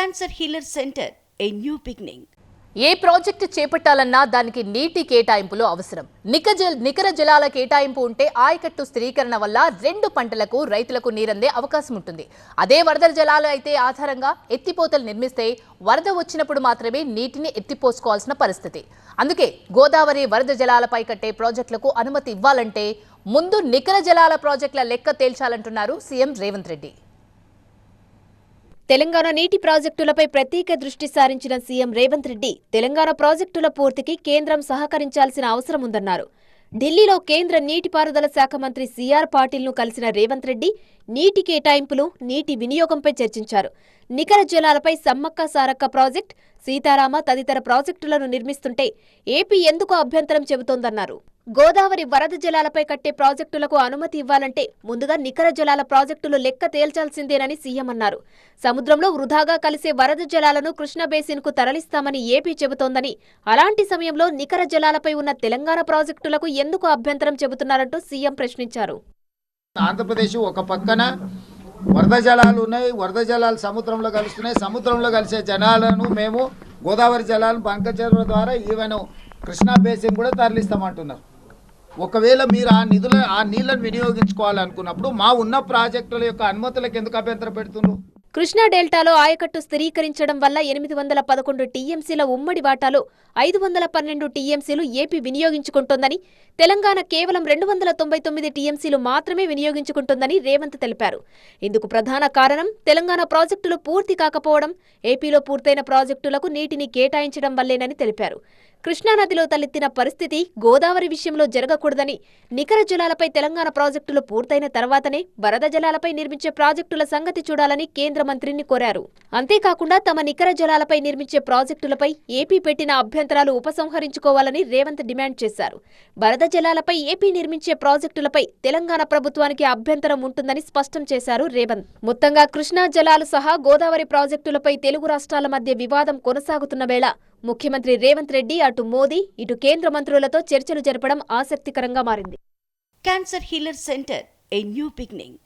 Cancer healer center a new beginning. A project చేపట్టాలన్నా దానికి నీటి కేటాయింపులు అవసరం. నికర జలాల కేటాయింపు ఉంటే ఆయకట్టు స్థిరీకరణ వల్ల 2 పంటలకు రైతులకు నీరందే అవకాశం ఉంటుంది. అదే వరద జలాలు అయితే ఆధారంగా ఎత్తిపోతలు నిర్మిస్తే వరద వచ్చినప్పుడు మాత్రమే నీటిని ఎత్తిపోసుకోవాల్సిన పరిస్థితి. అందుకే గోదావరి వరద జలాలపై కట్టే ప్రాజెక్టులకు అనుమతి ఇవ్వాలంటే ముందు నికర జలాల ప్రాజెక్టుల లెక్క తేల్చాలంటున్నారు సీఎం రేవంత్ రెడ్డి. తెలంగాణ నీటి ప్రాజెక్టులపై ప్రత్యేక దృష్టి సారించిన సీఎం రేవంత్ రెడ్డి తెలంగాణ ప్రాజెక్టుల పూర్తికి కేంద్రం సహకరించాల్సిన అవసరం ఉందన్నారు. ఢిల్లీలో కేంద్ర నీటిపారుదల శాఖ మంత్రి సీఆర్ పాటిల్ను కలిసిన రేవంత్ రెడ్డి నీటి కేటాయింపులు, నీటి వినియోగంపై చర్చించారు. నికర జలాలపై సమ్మక్క సారక్క ప్రాజెక్టు, సీతారామ తదితర ప్రాజెక్టులను నిర్మిస్తుంటే ఏపీ ఎందుకు అభ్యంతరం చెబుతోందన్నారు. గోదావరి వరద జలాలపై కట్టే ప్రాజెక్టులకు అనుమతి ఇవ్వాలంటే ముందుగా నికర జలాల ప్రాజెక్టులు లెక్క తేల్చాల్సిందేనని సీఎం అన్నారు. సముద్రంలో వృధాగా కలిసే వరద జలాలను కృష్ణా బేసిన్కు తరలిస్తామని ఏపీ చెబుతోందని, అలాంటి సమయంలో నికర జలాలపై ఉన్న తెలంగాణ ప్రాజెక్టులకు ఎందుకు అభ్యంతరం చెబుతున్నారంటూ సీఎం ప్రశ్నించారు. ఆంధ్రప్రదేశ్ ఒక పక్కన వరద జలాలు ఉన్నాయి, వరద జలాలు సముద్రంలో కలుస్తున్నాయి. సముద్రంలో కలిసే జలాలను మేము గోదావరి జలాలను బంకచెరువుల ద్వారా ఈవెన్ కృష్ణా బేసిన్ కూడా తరలిస్తామంటున్నారు. ఒకవేళ మీరు ఆ నీళ్లను వినియోగించుకోవాలనుకున్నప్పుడు మా ఉన్న ప్రాజెక్టుల యొక్క అనుమతులకు ఎందుకు అభ్యంతరం పెడుతున్నారు? కృష్ణా డెల్టాలో ఆయకట్టు స్థిరీకరించడం వల్ల 811 టీఎంసీల ఉమ్మడి వాటాలో 512 టీఎంసీలు ఏపీ వినియోగించుకుంటోందని, తెలంగాణ కేవలం 299 టీఎంసీలు మాత్రమే వినియోగించుకుంటోందని రేవంత్ తెలిపారు. ఇందుకు ప్రధాన కారణం తెలంగాణ ప్రాజెక్టులు పూర్తి కాకపోవడం, ఏపీలో పూర్తయిన ప్రాజెక్టులకు నీటిని కేటాయించడం వల్లేనని తెలిపారు. కృష్ణానదిలో తలెత్తిన పరిస్థితి గోదావరి విషయంలో జరగకూడదని, నికర జలాలపై తెలంగాణ ప్రాజెక్టులు పూర్తయిన తర్వాతనే వరద జలాలపై నిర్మించే ప్రాజెక్టుల సంగతి చూడాలని కేంద్ర మంత్రిని కోరారు. అంతేకాకుండా తమ నికర జలాలపై నిర్మించే ప్రాజెక్టులపై ఏపీ పెట్టిన అభ్యంతరాలు ఉపసంహరించుకోవాలని రేవంత్ డిమాండ్ చేశారు. వరద జలాలపై ఏపీ నిర్మించే ప్రాజెక్టులపై తెలంగాణ ప్రభుత్వానికి అభ్యంతరం ఉంటుందని స్పష్టం చేశారు రేవంత్. మొత్తంగా కృష్ణా జలాలు సహా గోదావరి ప్రాజెక్టులపై తెలుగు రాష్ట్రాల మధ్య వివాదం కొనసాగుతున్న వేళ ముఖ్యమంత్రి రేవంత్ రెడ్డి అటు మోదీ, ఇటు కేంద్ర మంత్రులతో చర్చలు జరపడం ఆసక్తికరంగా మారింది. Cancer healer center a new beginning.